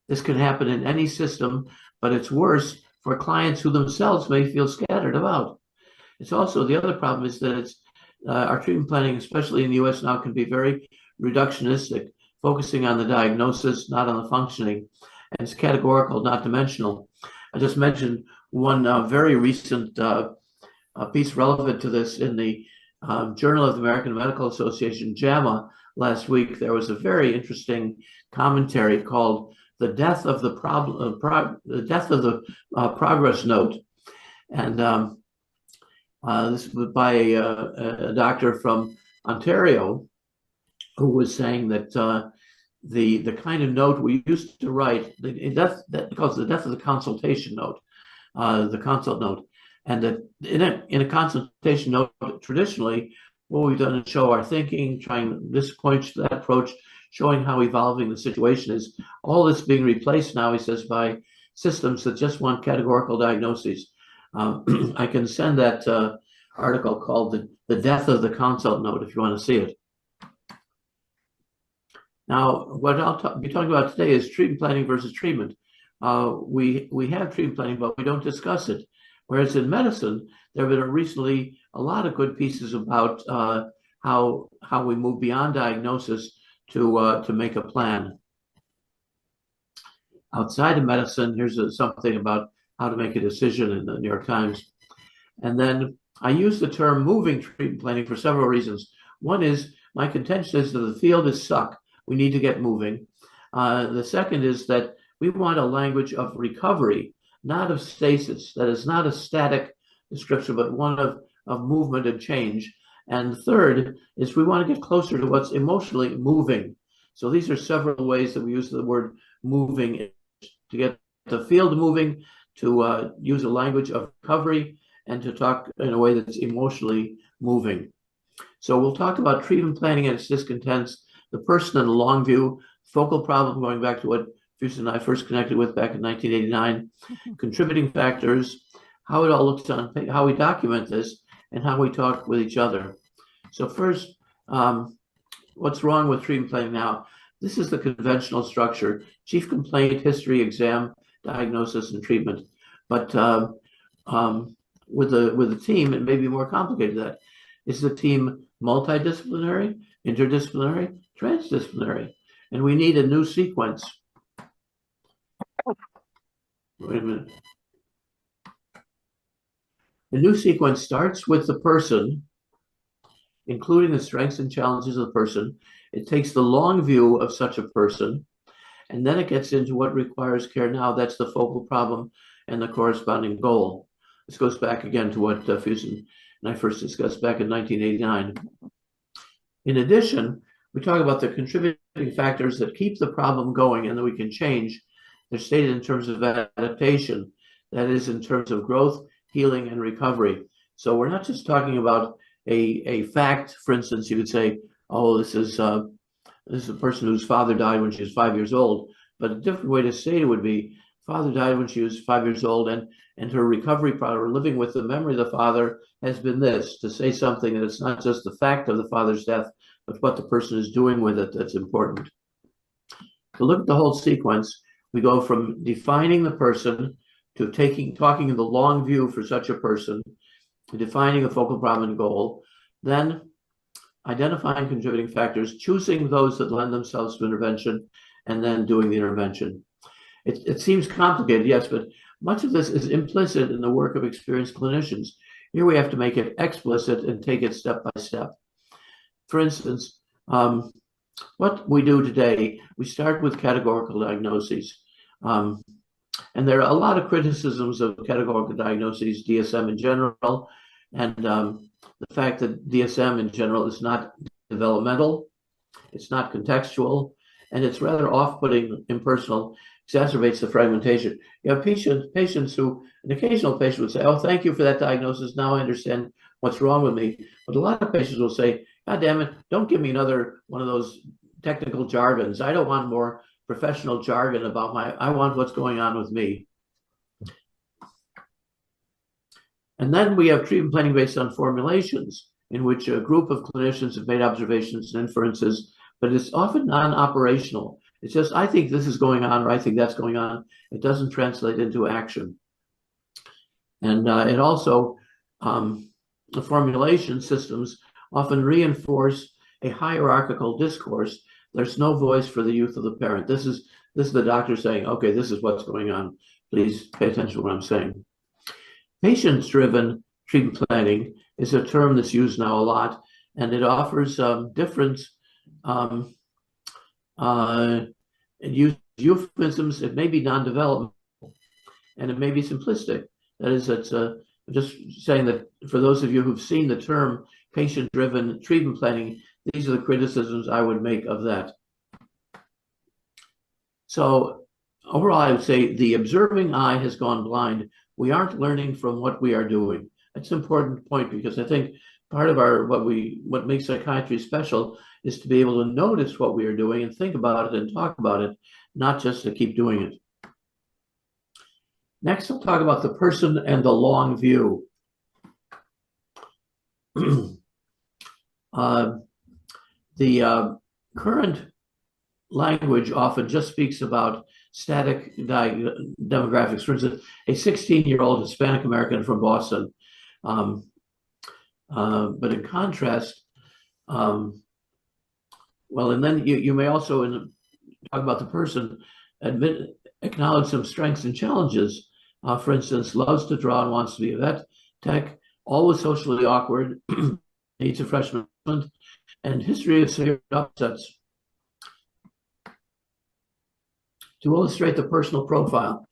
This can happen in any system, but it's worse for clients who themselves may feel scattered about. It's also the other problem is that our treatment planning, especially in the U.S. now, can be very reductionistic, focusing on the diagnosis, not on the functioning, and it's categorical, not dimensional. I just mentioned one very recent piece relevant to this in the Journal of the American Medical Association, JAMA, last week. There was a very interesting commentary called "The Death of the Progress Note," and this was by a doctor from Ontario who was saying that the kind of note we used to write, that calls the death of the consultation note, the consult note, and that in a consultation note, traditionally, what we've done is show our thinking, trying this approach, that approach, showing how evolving the situation is. All this being replaced now, he says, by systems that just want categorical diagnoses. I can send that article called the Death of the Consult Note if you want to see it. Now, what I'll be talking about today is treatment planning versus treatment. We have treatment planning, but we don't discuss it. Whereas in medicine, there have been recently a lot of good pieces about how we move beyond diagnosis to make a plan. Outside of medicine, here's something about how to make a decision in the New York Times. And then I use the term moving treatment planning for several reasons. One is my contention is that the field is stuck. We need to get moving. The second is that we want a language of recovery, not of stasis. That is not a static description, but one of movement and change. And third is we want to get closer to what's emotionally moving. So these are several ways that we use the word moving to get the field moving, to use a language of recovery, and to talk in a way that's emotionally moving. So we'll talk about treatment planning and its discontents, the person in the long view, focal problem, going back to what Fusen and I first connected with back in 1989, contributing factors, how it all looks on, how we document this, and how we talk with each other. So first, what's wrong with treatment planning now? This is the conventional structure: chief complaint, history, exam, diagnosis, and treatment. But with the team, it may be more complicated than that. Is the team multidisciplinary, interdisciplinary, transdisciplinary? And we need a new sequence. Wait a minute. The new sequence starts with the person, including the strengths and challenges of the person. It takes the long view of such a person, and then it gets into what requires care now. That's the focal problem and the corresponding goal. This goes back again to what Fusen and I first discussed back in 1989. In addition, we talk about the contributing factors that keep the problem going and that we can change. They're stated in terms of adaptation, that is, in terms of growth, healing, and recovery. So we're not just talking about a fact. For instance, you could say, oh, this is a person whose father died when she was 5 years old. But a different way to say it would be, father died when she was 5 years old, and her recovery product, or living with the memory of the father, has been this: to say something that it's not just the fact of the father's death, but what the person is doing with it that's important. To look at the whole sequence, we go from defining the person to talking in the long view for such a person, to defining a focal problem and goal, then identifying contributing factors, choosing those that lend themselves to intervention, and then doing the intervention. It seems complicated, yes, but much of this is implicit in the work of experienced clinicians. Here we have to make it explicit and take it step by step. For instance, what we do today, we start with categorical diagnoses. And there are a lot of criticisms of categorical diagnoses, DSM in general, and the fact that DSM in general is not developmental, it's not contextual, and it's rather off-putting, impersonal, exacerbates the fragmentation. You have patients who, an occasional patient would say, oh, thank you for that diagnosis, now I understand what's wrong with me. But a lot of patients will say, God damn it, don't give me another one of those technical jargons. I don't want more professional jargon about I want what's going on with me. And then we have treatment planning based on formulations, in which a group of clinicians have made observations and inferences, but it's often non-operational. It's just, I think this is going on, or I think that's going on. It doesn't translate into action. And it also, the formulation systems often reinforce a hierarchical discourse. There's no voice for the youth of the parent. This is the doctor saying, okay, this is what's going on. Please pay attention to what I'm saying. Patient-driven treatment planning is a term that's used now a lot, and it offers different euphemisms. It may be non-developmental, and it may be simplistic. That is, it's just saying that for those of you who've seen the term patient-driven treatment planning, these are the criticisms I would make of that. So overall, I would say the observing eye has gone blind. We aren't learning from what we are doing. That's an important point, because I think part of what makes psychiatry special is to be able to notice what we are doing and think about it and talk about it, not just to keep doing it. Next, I'll talk about the person and the long view. The current language often just speaks about static demographics. For instance, a 16-year-old Hispanic American from Boston. But in contrast, well, and then you may also talk about the person, acknowledge some strengths and challenges. For instance, loves to draw and wants to be a vet tech, always socially awkward, needs a freshman, and history of severe upsets. To illustrate the personal profile,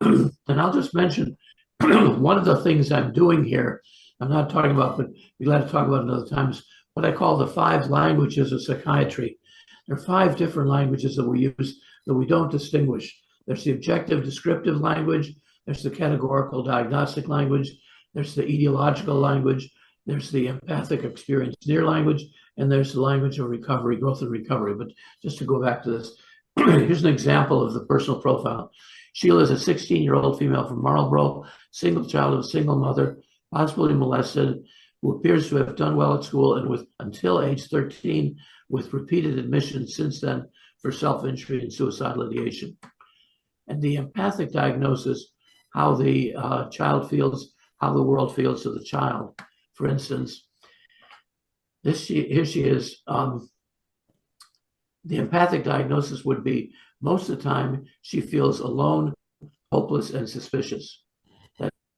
and I'll just mention one of the things I'm doing here, I'm not talking about, but be glad to talk about it other times, what I call the 5 languages of psychiatry. There are 5 different languages that we use that we don't distinguish. There's the objective descriptive language, there's the categorical diagnostic language, there's the etiological language, there's the empathic experience near language, and there's the language of recovery, growth and recovery. But just to go back to this, here's an example of the personal profile. Sheila is a 16-year-old female from Marlborough, single child of a single mother, possibly molested, who appears to have done well at school and until age 13, with repeated admissions since then for self-injury and suicidal ideation. And the empathic diagnosis, how the child feels, how the world feels to the child. For instance, here she is. The empathic diagnosis would be, most of the time, she feels alone, hopeless, and suspicious.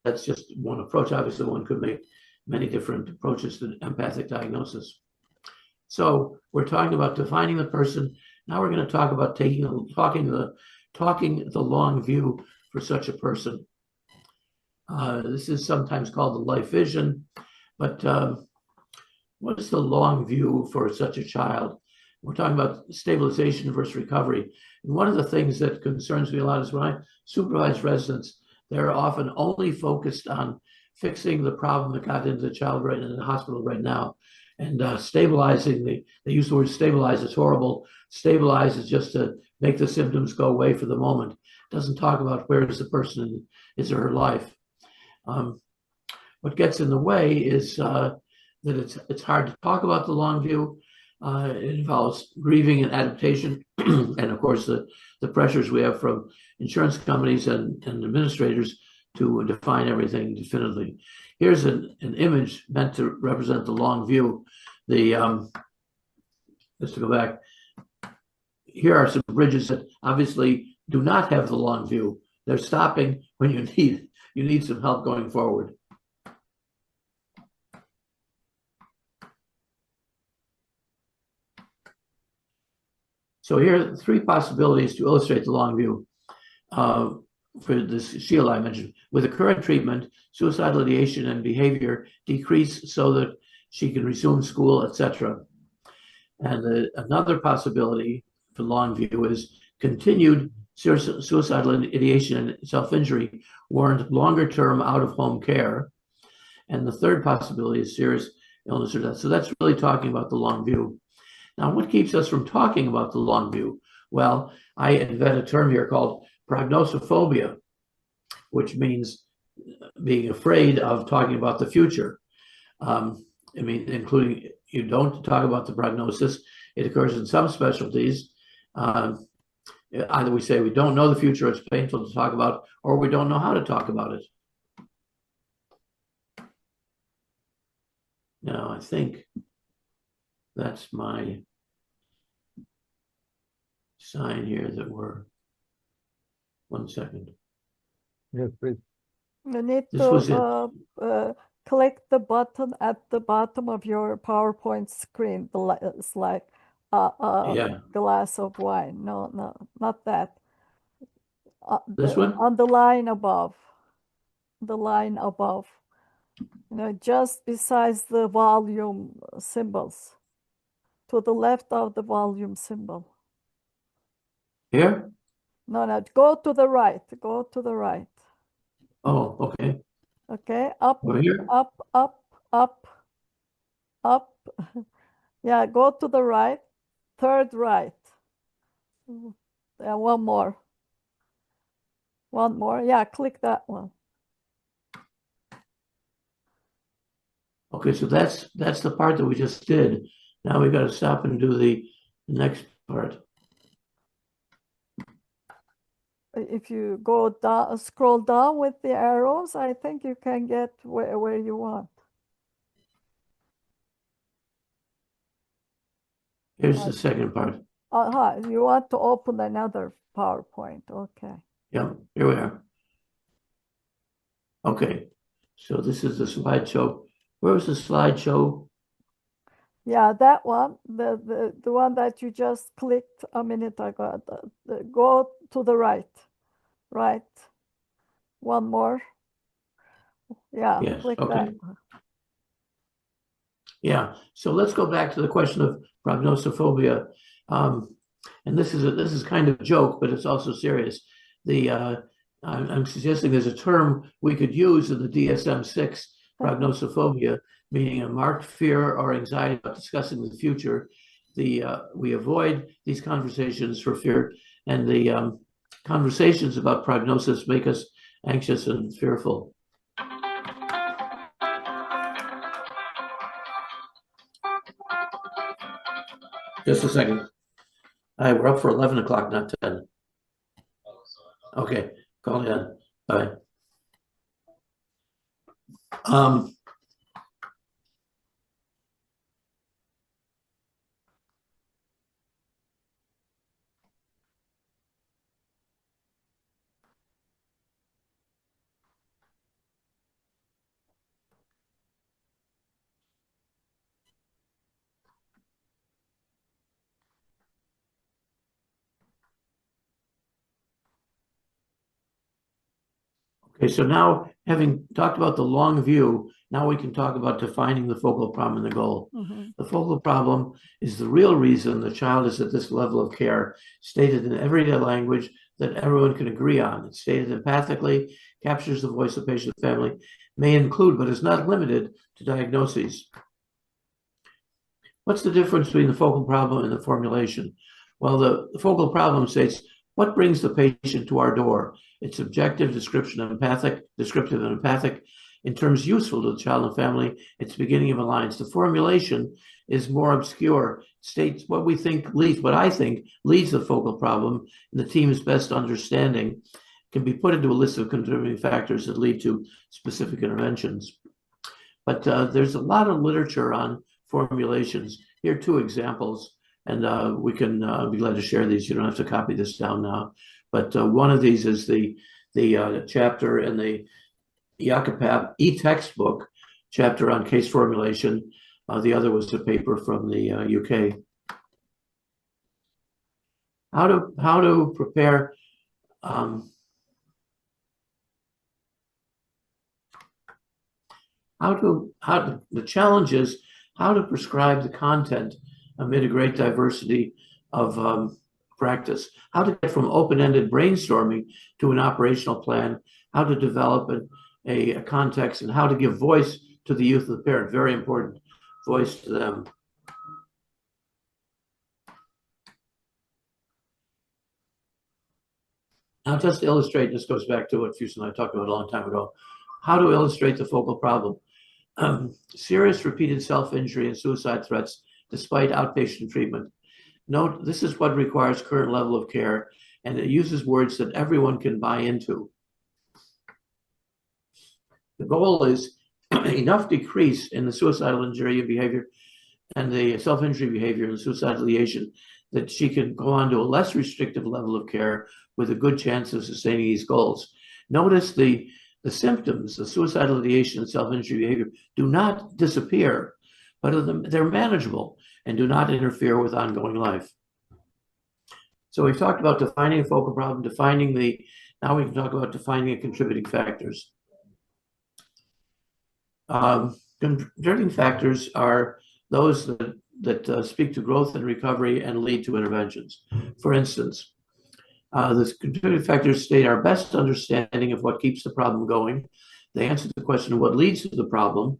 That's just one approach. Obviously, one could make many different approaches to empathic diagnosis. So we're talking about defining the person. Now we're going to talk about talking the long view for such a person. This is sometimes called the life vision, but what is the long view for such a child? We're talking about stabilization versus recovery. And one of the things that concerns me a lot is when I supervise residents, they're often only focused on fixing the problem that got into the child right in the hospital right now. And stabilizing, they use the word stabilize, it's horrible. Stabilize is just to make the symptoms go away for the moment. It doesn't talk about where is the person in his or her life. What gets in the way is that it's hard to talk about the long view. It involves grieving and adaptation, and of course the pressures we have from insurance companies and administrators to define everything definitively. Here's an image meant to represent the long view. Just to go back, here are some bridges that obviously do not have the long view. They're stopping when you need some help going forward. So here are 3 possibilities to illustrate the long view for this Sheila I mentioned. With the current treatment, suicidal ideation and behavior decrease so that she can resume school, etc. And another possibility for long view is continued suicidal ideation and self-injury warrant longer-term out-of-home care. And the third possibility is serious illness or death. So that's really talking about the long view. Now, what keeps us from talking about the long view? Well, I invent a term here called prognosophobia, which means being afraid of talking about the future. Including, you don't talk about the prognosis. It occurs in some specialties. Either we say we don't know the future, it's painful to talk about, or we don't know how to talk about it. Now, I think that's my sign here that we're, 1 second. Yes, please. You need This was it. to click the button at the bottom of your PowerPoint screen. It's like Yeah. glass of wine. No, not that. This one? On the line above. The line above. You know, just besides the volume symbols. To the left of the volume symbol. Here? No, go to the right. Go to the right. Oh, okay. Okay, up, Over here? up, up, up, up. Yeah, go to the right. Third right. Yeah, one more. One more. Yeah, click that one. Okay, so that's the part that we just did. Now we got to stop and do the next part. If you go down, scroll down with the arrows, I think you can get where you want. Here's the second part. You want to open another PowerPoint. Okay. Yeah, here we are. Okay, so this is the slideshow. Where was the slideshow? Yeah, that one, the one that you just clicked a minute ago. Go to the right. Right. One more. Yeah, Yes, click okay. that. Yeah, so let's go back to the question of prognosophobia. And this is kind of a joke, but it's also serious. I'm suggesting there's a term we could use in the DSM-6, prognosophobia, meaning a marked fear or anxiety about discussing the future. We avoid these conversations for fear, and the conversations about prognosis make us anxious and fearful. Just a second. All right, we're up for 11 o'clock, not 10. Okay, call it in. Bye. Okay, so now having talked about the long view, now we can talk about defining the focal problem and the goal. The focal problem is the real reason the child is at this level of care, stated in everyday language that everyone can agree on. It's stated empathically, captures the voice of patient family, may include, but is not limited to diagnoses. What's the difference between the focal problem and the formulation? Well, the focal problem states, what brings the patient to our door? It's subjective, descriptive and empathic. In terms useful to the child and family, it's the beginning of a line. The formulation is more obscure, states what I think leads to the focal problem, and the team's best understanding can be put into a list of contributing factors that lead to specific interventions. But there's a lot of literature on formulations. Here are 2 examples, and we can be glad to share these. You don't have to copy this down now. But one of these is the chapter in the IACAPAP e-textbook chapter on case formulation. The other was a paper from the UK. How to prepare the challenge is how to prescribe the content amid a great diversity of practice, how to get from open-ended brainstorming to an operational plan, how to develop a context, and how to give voice to the youth of the parent, very important, voice to them. Now, just to illustrate, this goes back to what Fuse and I talked about a long time ago, how to illustrate the focal problem. Serious repeated self-injury and suicide threats despite outpatient treatment. Note, this is what requires current level of care. and it uses words that everyone can buy into. The goal is enough decrease in the suicidal injury behavior and the self-injury behavior and suicidal ideation that she can go on to a less restrictive level of care with a good chance of sustaining these goals. Notice the symptoms of suicidal ideation and self-injury behavior do not disappear, but they're manageable and do not interfere with ongoing life. So we've talked about defining a focal problem, now we can talk about defining the contributing factors. Contributing factors are those that speak to growth and recovery and lead to interventions. For instance, the contributing factors state our best understanding of what keeps the problem going. They answer the question of what leads to the problem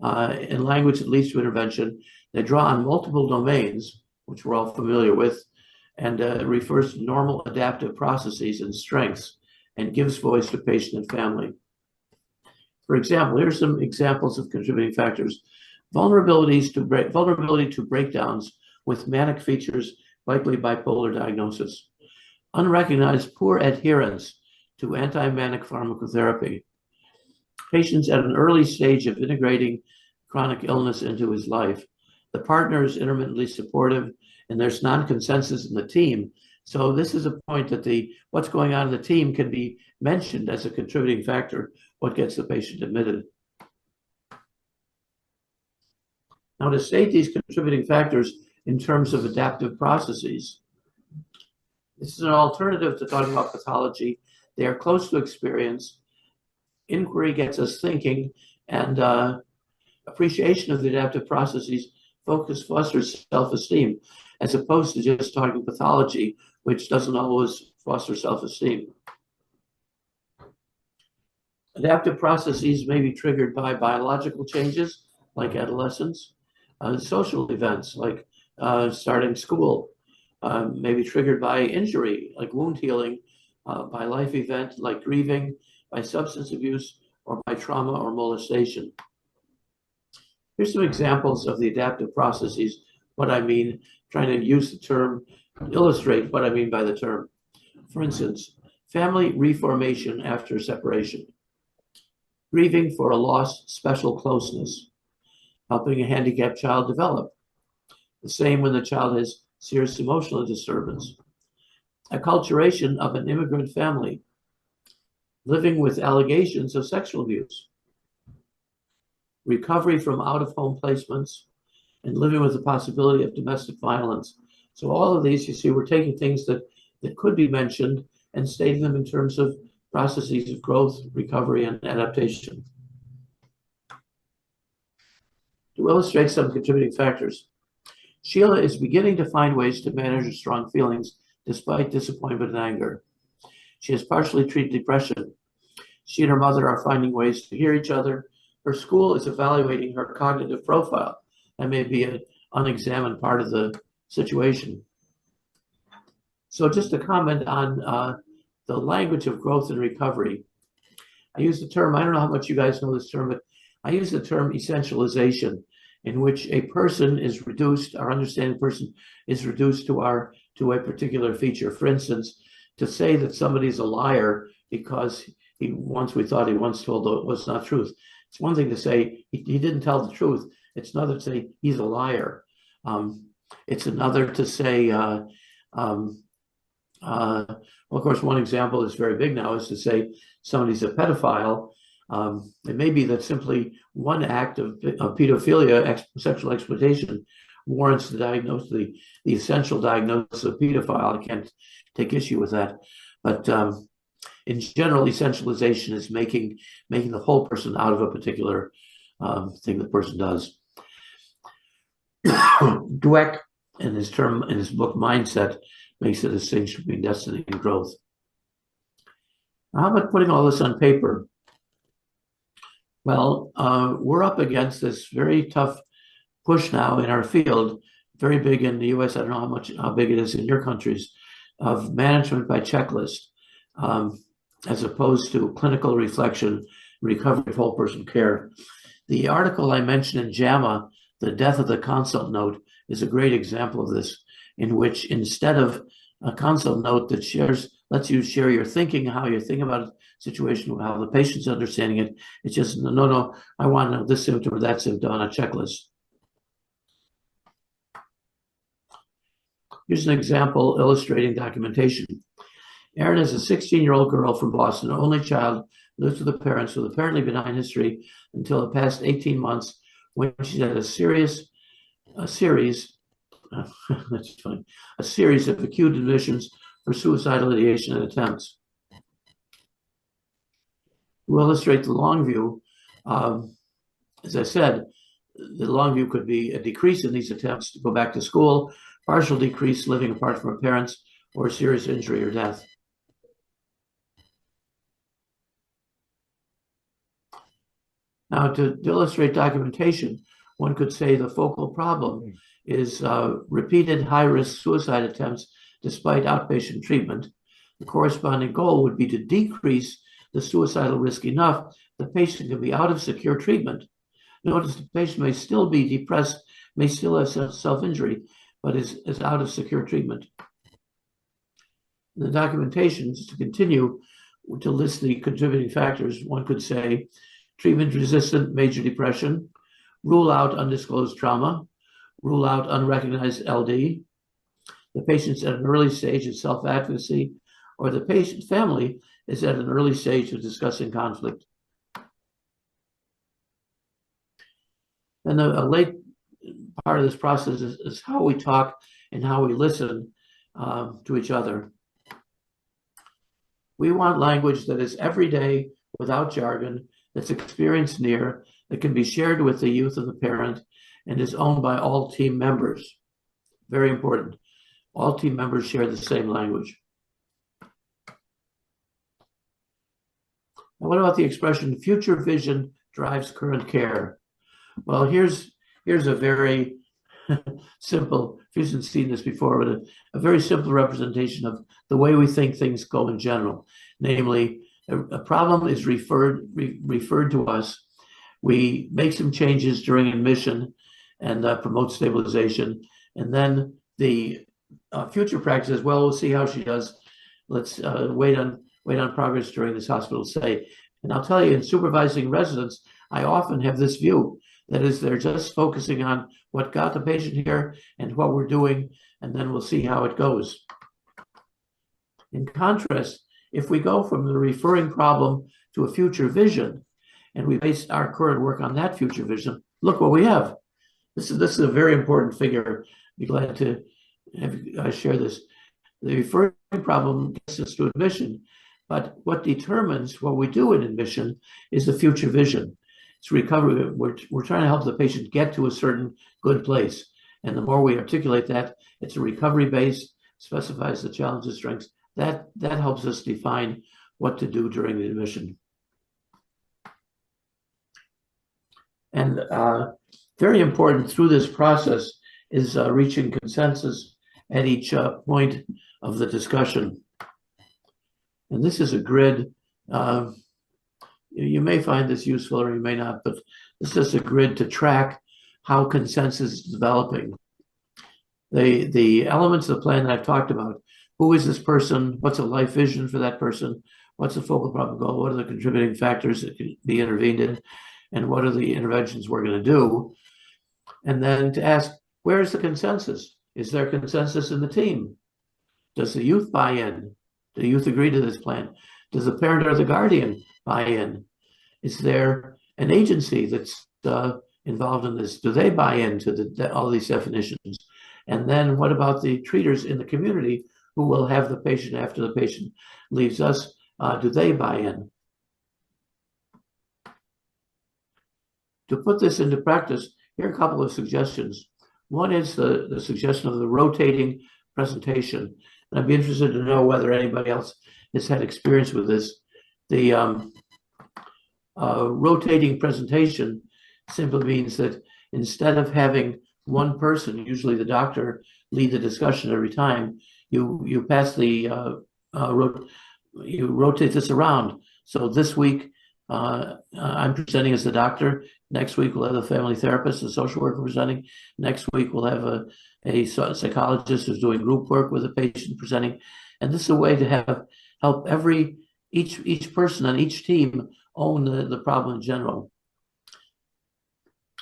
in language that leads to intervention. They draw on multiple domains, which we're all familiar with, and refers to normal adaptive processes and strengths, and gives voice to patient and family. For example, here's some examples of contributing factors. Vulnerability to breakdowns with manic features, likely bipolar diagnosis. Unrecognized poor adherence to anti-manic pharmacotherapy. Patients at an early stage of integrating chronic illness into his life. The partner is intermittently supportive, and there's non-consensus in the team. So this is a point that what's going on in the team can be mentioned as a contributing factor, what gets the patient admitted. Now, to state these contributing factors in terms of adaptive processes, this is an alternative to talking about pathology. They are close to experience. Inquiry gets us thinking, and appreciation of the adaptive processes fosters self-esteem, as opposed to just talking pathology, which doesn't always foster self-esteem. Adaptive processes may be triggered by biological changes, like adolescence, social events, like starting school, may be triggered by injury, like wound healing, by life event, like grieving, by substance abuse, or by trauma or molestation. Here's some examples of the adaptive processes, what I mean, trying to use the term, illustrate what I mean by the term. For instance, family reformation after separation, grieving for a lost special closeness, helping a handicapped child develop, the same when the child has serious emotional disturbance, acculturation of an immigrant family, living with allegations of sexual abuse, recovery from out-of-home placements, and living with the possibility of domestic violence. So all of these, you see, we're taking things that could be mentioned and stating them in terms of processes of growth, recovery, and adaptation. To illustrate some contributing factors, Sheila is beginning to find ways to manage her strong feelings despite disappointment and anger. She has partially treated depression. She and her mother are finding ways to hear each other. Her school is evaluating her cognitive profile. That may be an unexamined part of the situation. So just to comment on the language of growth and recovery, I use the term, I don't know how much you guys know this term, but I use the term essentialization, in which a person is reduced, our understanding person is reduced to a particular feature. For instance, to say that somebody's a liar because we thought he once told was not truth. It's one thing to say he didn't tell the truth. It's another to say he's a liar. It's another to say, well, of course, one example that's very big now is to say somebody's a pedophile. It may be that simply one act of pedophilia, sexual exploitation, warrants the diagnosis, the essential diagnosis of pedophile. I can't take issue with that, but in general, essentialization is making the whole person out of a particular thing the person does. Dweck, in his book Mindset, makes a distinction between destiny and growth. Now, how about putting all this on paper? Well, we're up against this very tough push now in our field, very big in the US, I don't know how big it is in your countries, of management by checklist, as opposed to clinical reflection, recovery of whole person care. The article I mentioned in JAMA, The Death of the Consult Note, is a great example of this, in which instead of a consult note that lets you share your thinking, how you're thinking about a situation, how the patient's understanding it. It's just, no, I want to know this symptom or that symptom on a checklist. Here's an example illustrating documentation. Erin is a 16-year-old girl from Boston, only child, lives with her parents with apparently benign history until the past 18 months when she had a series that's funny, a series of acute admissions for suicidal ideation and attempts. To illustrate the long view, as I said, the long view could be a decrease in these attempts to go back to school, partial decrease living apart from her parents, or serious injury or death. Now, to illustrate documentation, one could say the focal problem is repeated high-risk suicide attempts despite outpatient treatment. The corresponding goal would be to decrease the suicidal risk enough the patient can be out of secure treatment. Notice the patient may still be depressed, may still have self-injury, but is out of secure treatment. The documentation is to continue to list the contributing factors. One could say treatment-resistant major depression, rule out undisclosed trauma, rule out unrecognized LD, the patient's at an early stage of self-advocacy, or the patient family is at an early stage of discussing conflict. And a late part of this process is how we talk and how we listen to each other. We want language that is everyday, without jargon, that's experienced near, that can be shared with the youth and the parent, and is owned by all team members. Very important. All team members share the same language. Now, what about the expression, future vision drives current care? Well, here's a very simple, if you haven't seen this before, but a very simple representation of the way we think things go in general. Namely, a problem is referred to us. We make some changes during admission and promote stabilization. And then the future practice is, well, we'll see how she does. Let's wait on progress during this hospital stay. And I'll tell you, in supervising residents, I often have this view. That is, they're just focusing on what got the patient here and what we're doing, and then we'll see how it goes. In contrast, if we go from the referring problem to a future vision, and we base our current work on that future vision, look what we have. This is a very important figure. I'd be glad to share this. The referring problem gets us to admission, but what determines what we do in admission is the future vision. It's recovery. We're trying to help the patient get to a certain good place. And the more we articulate that, it's a recovery base, specifies the challenges, strengths. That helps us define what to do during the admission. And very important through this process is reaching consensus at each point of the discussion. And this is a grid. You may find this useful or you may not, but this is a grid to track how consensus is developing. The elements of the plan that I've talked about, who is this person, what's a life vision for that person, what's the focal problem goal, what are the contributing factors that can be intervened in, and what are the interventions we're going to do. And then to ask, where is the consensus? Is there consensus in the team? Does the youth buy in? Do the youth agree to this plan? Does the parent or the guardian buy in? Is there an agency that's involved in this? Do they buy into all these definitions? And then what about the treaters in the community who will have the patient after the patient leaves us? Do they buy in? To put this into practice, here are a couple of suggestions. One is the suggestion of the rotating presentation. And I'd be interested to know whether anybody else has had experience with this. The rotating presentation simply means that instead of having one person, usually the doctor, lead the discussion every time, you pass the you rotate this around. So this week I'm presenting as the doctor. Next week we'll have a family therapist, a social worker presenting. Next week we'll have a psychologist who's doing group work with a patient presenting. And this is a way to help each person on each team own the problem in general.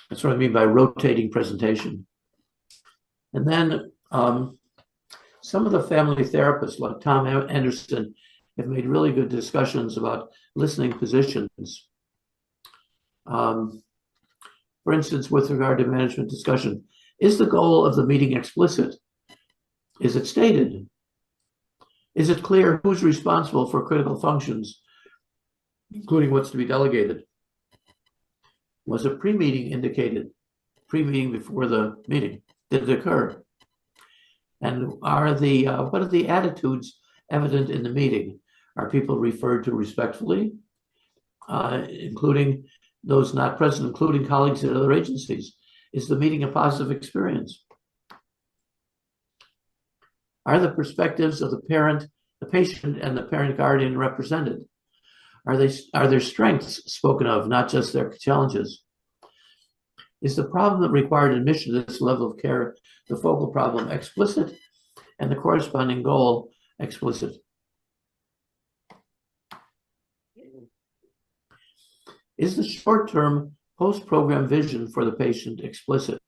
That's what I mean by rotating presentation. And then some of the family therapists, like Tom Anderson, have made really good discussions about listening positions. For instance, with regard to management discussion, is the goal of the meeting explicit? Is it stated? Is it clear who's responsible for critical functions, including what's to be delegated? Was a pre-meeting indicated? Pre-meeting before the meeting? Did it occur? And what are the attitudes evident in the meeting? Are people referred to respectfully, including those not present, including colleagues at other agencies? Is the meeting a positive experience? Are the perspectives of the parent, the patient, and the parent guardian represented? Are their strengths spoken of, not just their challenges? Is the problem that required admission to this level of care, the focal problem, explicit, and the corresponding goal explicit? Is the short-term post-program vision for the patient explicit?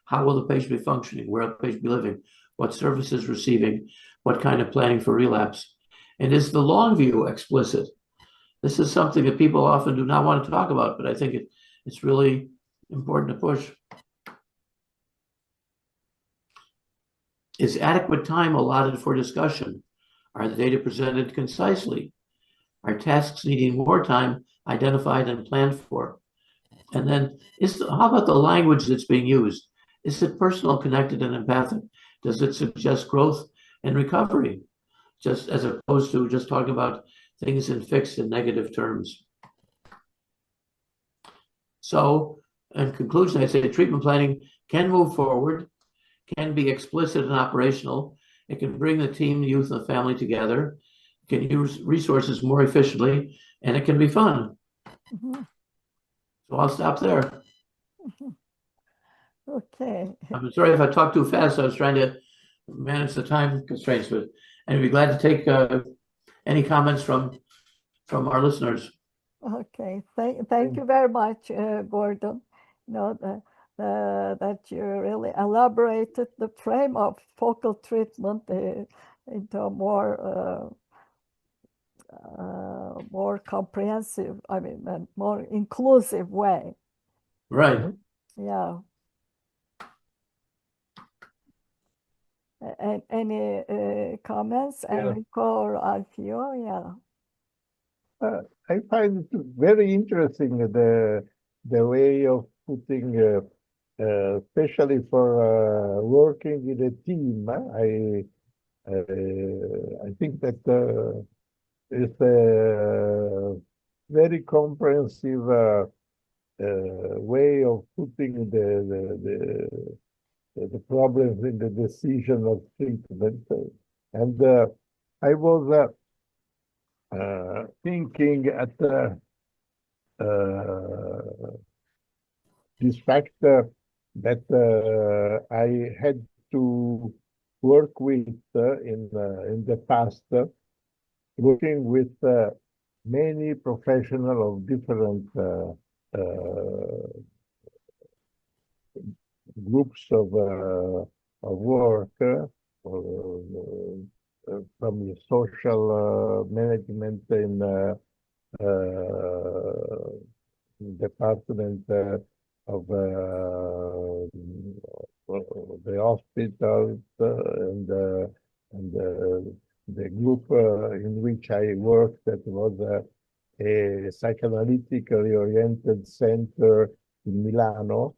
How will the patient be functioning? Where will the patient be living? What services receiving? What kind of planning for relapse? And is the long view explicit? This is something that people often do not want to talk about, but I think it's really important to push. Is adequate time allotted for discussion? Are the data presented concisely? Are tasks needing more time identified and planned for? And then, how about the language that's being used? Is it personal, connected, and empathic? Does it suggest growth and recovery, just as opposed to just talking about things in fixed and negative terms? So, in conclusion, I'd say treatment planning can move forward, can be explicit and operational. It can bring the team, youth, and the family together. It can use resources more efficiently, and it can be fun. Mhm. So I'll stop there. Okay. I'm sorry if I talked too fast. I was trying to manage the time constraints, but I'd be glad to take any comments from our listeners. Okay. Thank you very much, Gordon. You know, that you really elaborated the frame of focal treatment into a more comprehensive, I mean, and more inclusive way. Right. Yeah. And any comments, Enrico or Alfio? Yeah. I find it very interesting the way of putting, especially for working in a team. I think that it's a very comprehensive way of putting the problems in the decision of treatment. And I was thinking at this factor that I had to work with in the past, working with many professionals of different groups of work, from the social management in department of the hospitals and the group in which I worked, that was a psychoanalytically oriented center in Milano,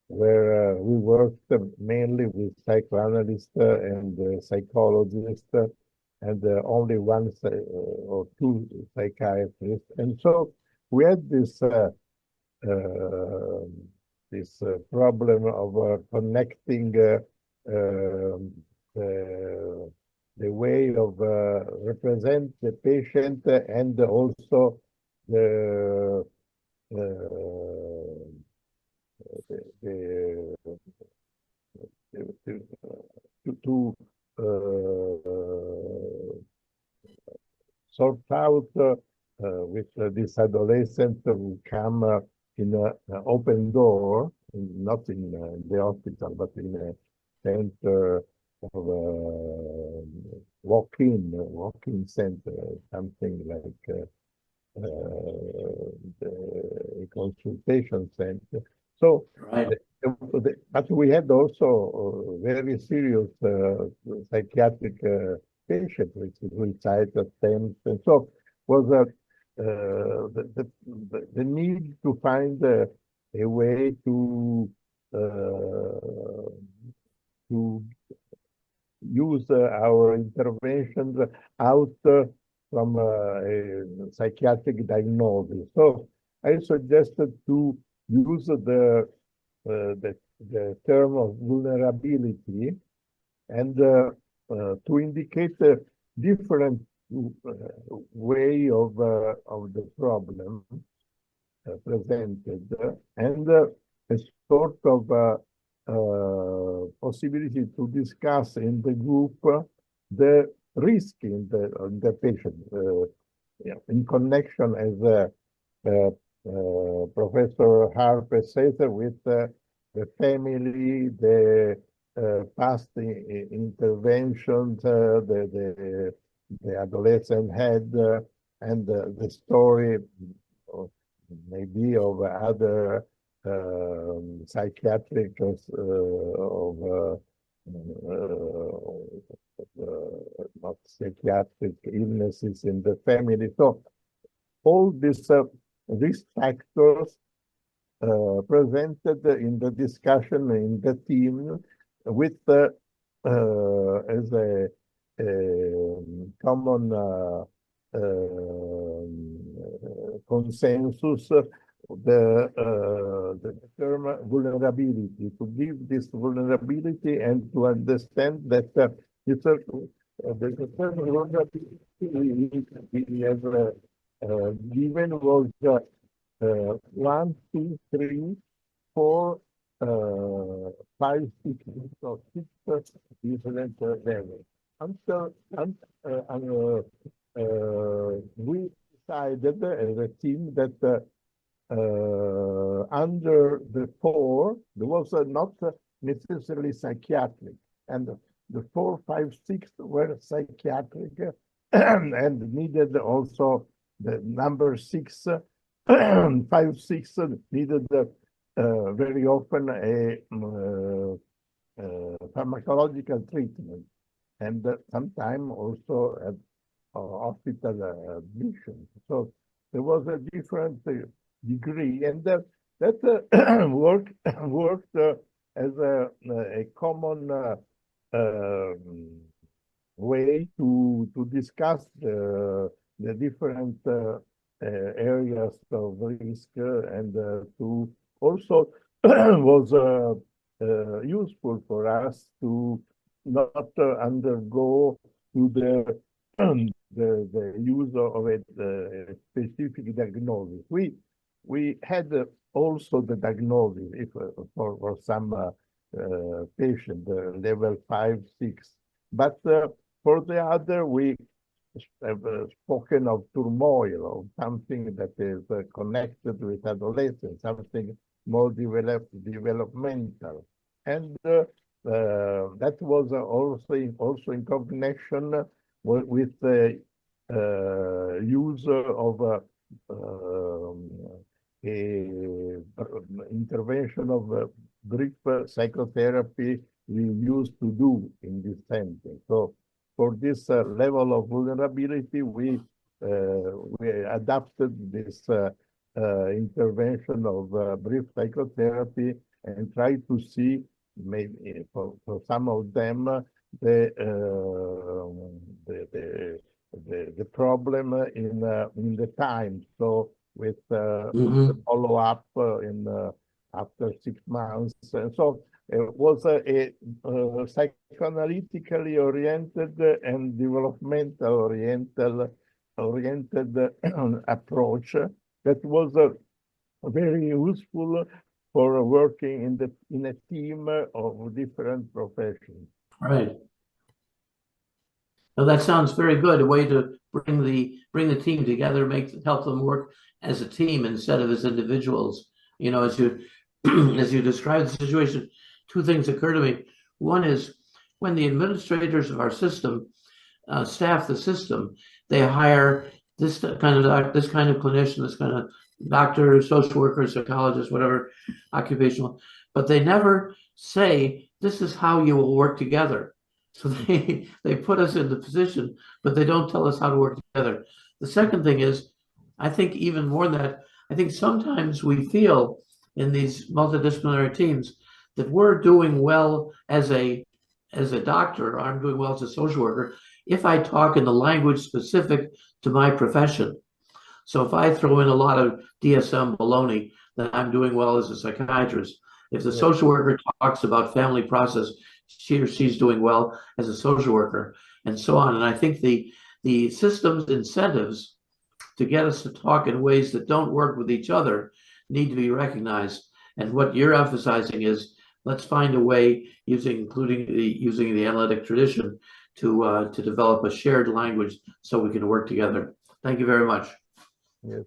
where we worked mainly with psychoanalysts and psychologists, and only one or two psychiatrists. And so we had this problem of connecting the way of represent the patient and also the to sort out with this adolescent who come in an open door, not in the hospital, but in a center of walk-in center, something like a consultation center. So, Right. but we had also very serious psychiatric patient with suicidal attempts, and so was the need to find a way to use our interventions out from a psychiatric diagnosis. So I suggested to use the term of vulnerability and to indicate a different way of the problem presented, and a sort of possibility to discuss in the group the risk in the patient, in connection, as Professor Harper says, with the family, the past interventions, the adolescent had, and the story of, maybe of other psychiatric not psychiatric illnesses in the family. So all these risk factors presented in the discussion in the team with as a common consensus, the term vulnerability, to give this vulnerability and to understand that it's the term vulnerability we have given was 1, 2, 3, 4, 5, 6, so 6 different levels. We decided as a team that under the 4, there was not necessarily psychiatric, and the 4, 5, 6 were psychiatric and needed also the number 6, 5, 6 needed very often a pharmacological treatment, and sometimes also at hospital admission. So there was a different degree, and that worked as a common way to discuss the different areas of risk, and to also was useful for us to not undergo to the use of a specific diagnosis. We had also the diagnosis if for some patient, level 5, 6, but for the other we have spoken of turmoil, of something that is connected with adolescence, something more developmental, and that was also in connection with the use of a intervention of brief psychotherapy we used to do in this center. So for this level of vulnerability, we adapted this intervention of brief psychotherapy and tried to see, maybe for some of them, the problem in the time. So with the follow-up in after 6 months, and so it was a psychoanalytically oriented and developmental oriented approach that was very useful for working in a team of different professions. Right. Well, that sounds very good. A way to bring the team together, help them work as a team instead of as individuals. You know, as you as you describe the situation, two things occur to me. One is when the administrators of our system staff the system, they hire this kind of clinician, this kind of doctor, social worker, psychologist, whatever occupational, but they never say this is how you will work together. So they put us in the position, but they don't tell us how to work together. The second thing is, I think even more than that, I think sometimes we feel in these multidisciplinary teams that we're doing well as a doctor, or I'm doing well as a social worker, if I talk in the language specific to my profession. So if I throw in a lot of DSM baloney, then I'm doing well as a psychiatrist. If the social worker talks about family process, she or she's doing well as a social worker, and so on. And I think the system's incentives to get us to talk in ways that don't work with each other need to be recognized. And what you're emphasizing is let's find a way using the analytic tradition to develop a shared language so we can work together. Thank you very much. Yes.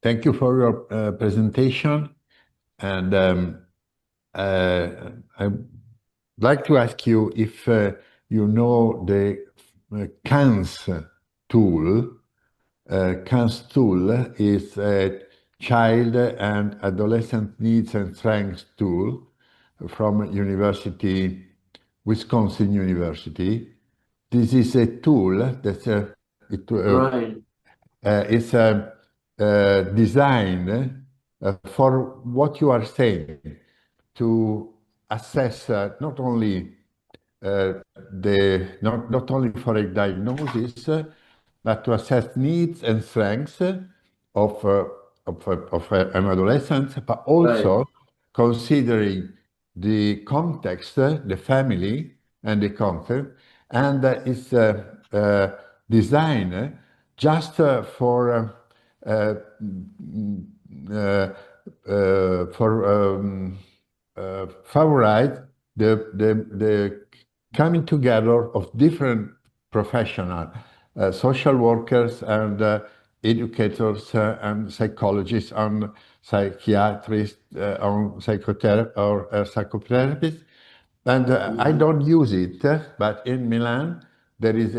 Thank you for your presentation. And I'd like to ask you if you know the CANS tool. CANS tool is a child and adolescent needs and strengths tool from Wisconsin University. This is a tool that is designed for what you are saying, to assess not only not only for a diagnosis, but to assess needs and strengths of an adolescent, but also considering the context, the family, and the content, and it's designed just for favorite the coming together of different professionals, social workers and educators and psychologists and psychiatrists or psychotherapists. And I don't use it, but in Milan, there is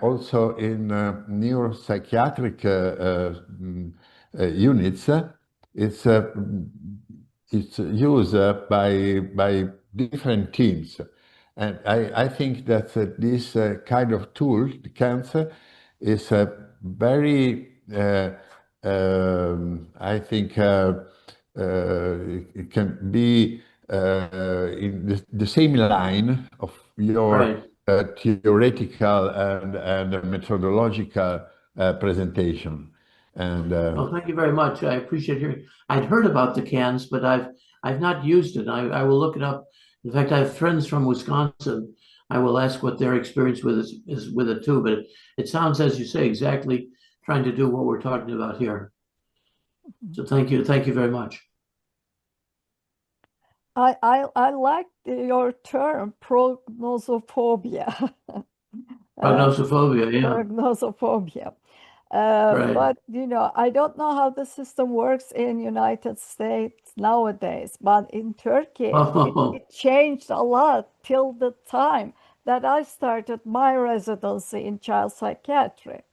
also in neuropsychiatric units, it's used by different teams. And I think that this kind of tool, the cancer, is very, I think it can be in the same line of your theoretical and methodological presentation. And well, thank you very much. I appreciate hearing. I'd heard about the CANS, but I've not used it. I will look it up. In fact, I have friends from Wisconsin. I will ask what their experience with is with it too. But it sounds, as you say, exactly trying to do what we're talking about here. So thank you very much. I like your term prognosophobia. Prognosophobia, yeah. Prognosophobia. Right. But you know, I don't know how the system works in United States nowadays, but in Turkey, it changed a lot till the time that I started my residency in child psychiatry.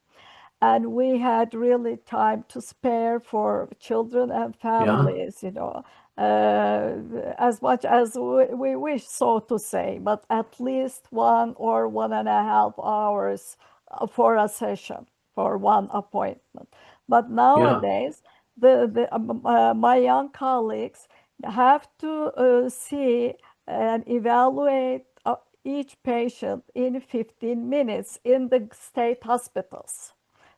And we had really time to spare for children and families, you know, as much as we wish, so to say, but at least 1 or 1.5 hours for a session, for one appointment. But nowadays, my young colleagues have to see and evaluate each patient in 15 minutes in the state hospitals.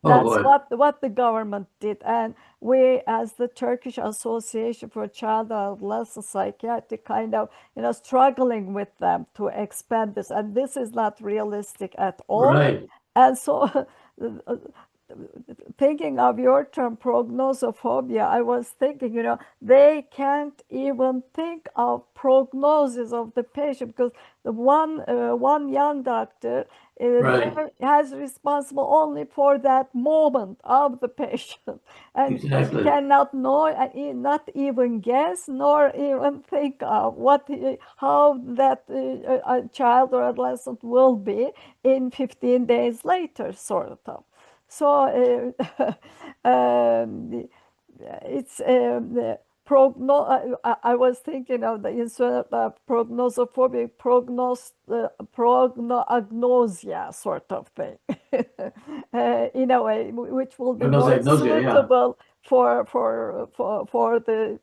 That's what the government did. And we, as the Turkish Association for Child and Adolescent Psychiatry, kind of, you know, struggling with them to expand this. And this is not realistic at all. Right. And so thinking of your term prognosophobia, I was thinking, they can't even think of prognosis of the patient, because the one young doctor Right. has responsible only for that moment of the patient, and she Exactly. cannot know, not even guess, nor even think of how that a child or adolescent will be in 15 days later, sort of. So it's the I was thinking of the insert prognosophobic prognoagnosia sort of thing, in a way, which will be more Prognosagnosia, yeah. suitable for the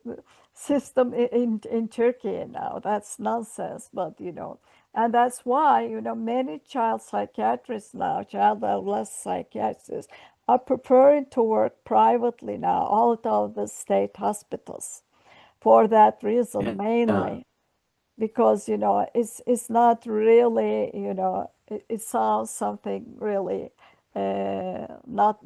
system in Turkey now. That's nonsense, but and that's why many child psychiatrists now, child adolescent psychiatrists, are preparing to work privately now out of the state hospitals for that reason, Yeah. mainly because it's not really it sounds something really not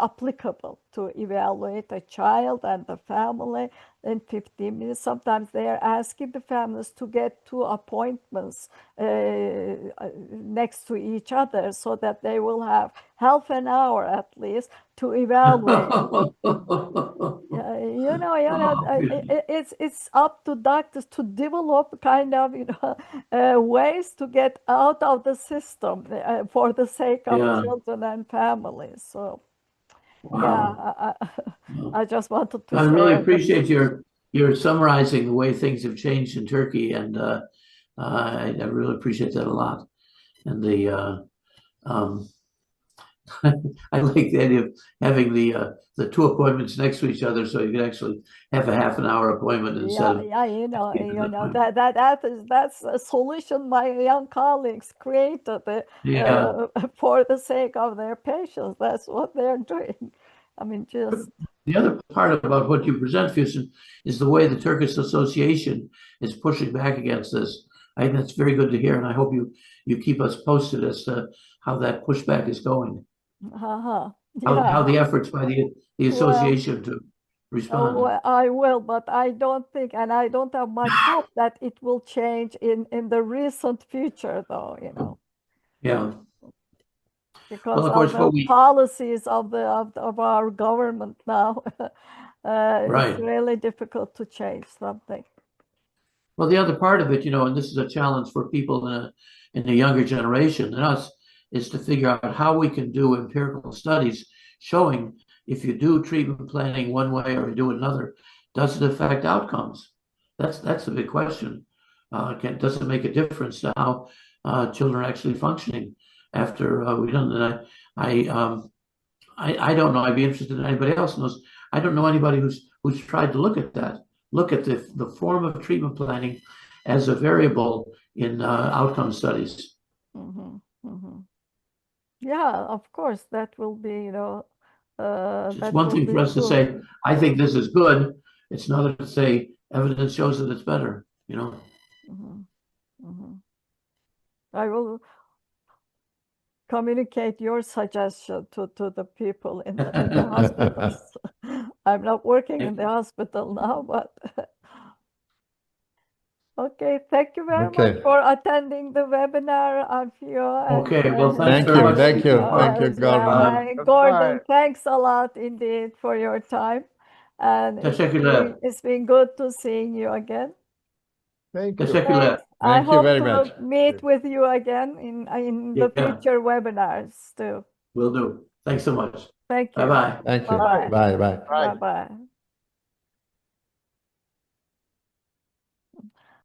applicable to evaluate a child and the family in 15 minutes. Sometimes they are asking the families to get 2 appointments next to each other so that they will have half an hour at least to evaluate. It's up to doctors to develop kind of ways to get out of the system for the sake of Yeah. children and families. So Wow. yeah, I just wanted to I share really that. appreciate your summarizing the way things have changed in Turkey, and I really appreciate that a lot. And I like the idea of having the 2 appointments next to each other, so you can actually have a half an hour appointment instead of that's a solution my young colleagues created yeah. for the sake of their patients. That's what they're doing. I mean, just The other part about what you present, Füsun, is the way the Turkish Association is pushing back against this. I think that's very good to hear, and I hope you keep us posted as to how that pushback is going. How the efforts by the association to respond. I will, but I don't think, and I don't have much hope that it will change in the recent future, though, Yeah. because of course, of the policies of our government now, Right. it's really difficult to change something. Well, the other part of it, and this is a challenge for people in the younger generation than us, is to figure out how we can do empirical studies showing if you do treatment planning one way or you do another, does it affect outcomes? That's the big question. Does it make a difference to how children are actually functioning after we've done that? I don't know. I'd be interested in anybody else knows. I don't know anybody who's tried to look at that. Look at the form of treatment planning as a variable in outcome studies. Mm-hmm, mm-hmm. Yeah, of course, that will be, It's one thing for us to say, I think this is good. It's another to say evidence shows that it's better, Mm-hmm, mm-hmm. I will communicate your suggestion to the people in the hospitals. I'm not working in the hospital now, but okay. Thank you very much for attending the webinar, Alfio. Okay, well, thanks Thank very you, much. thank you, Gordon. Gordon, thanks a lot indeed for your time, and it's been good to seeing you again. Thank you. Thanks. I Thank you hope very to much. meet with you again in the future webinars too. Will do. Thanks so much. Thank you. Bye-bye. Thank you. Bye-bye. Bye bye. Bye-bye.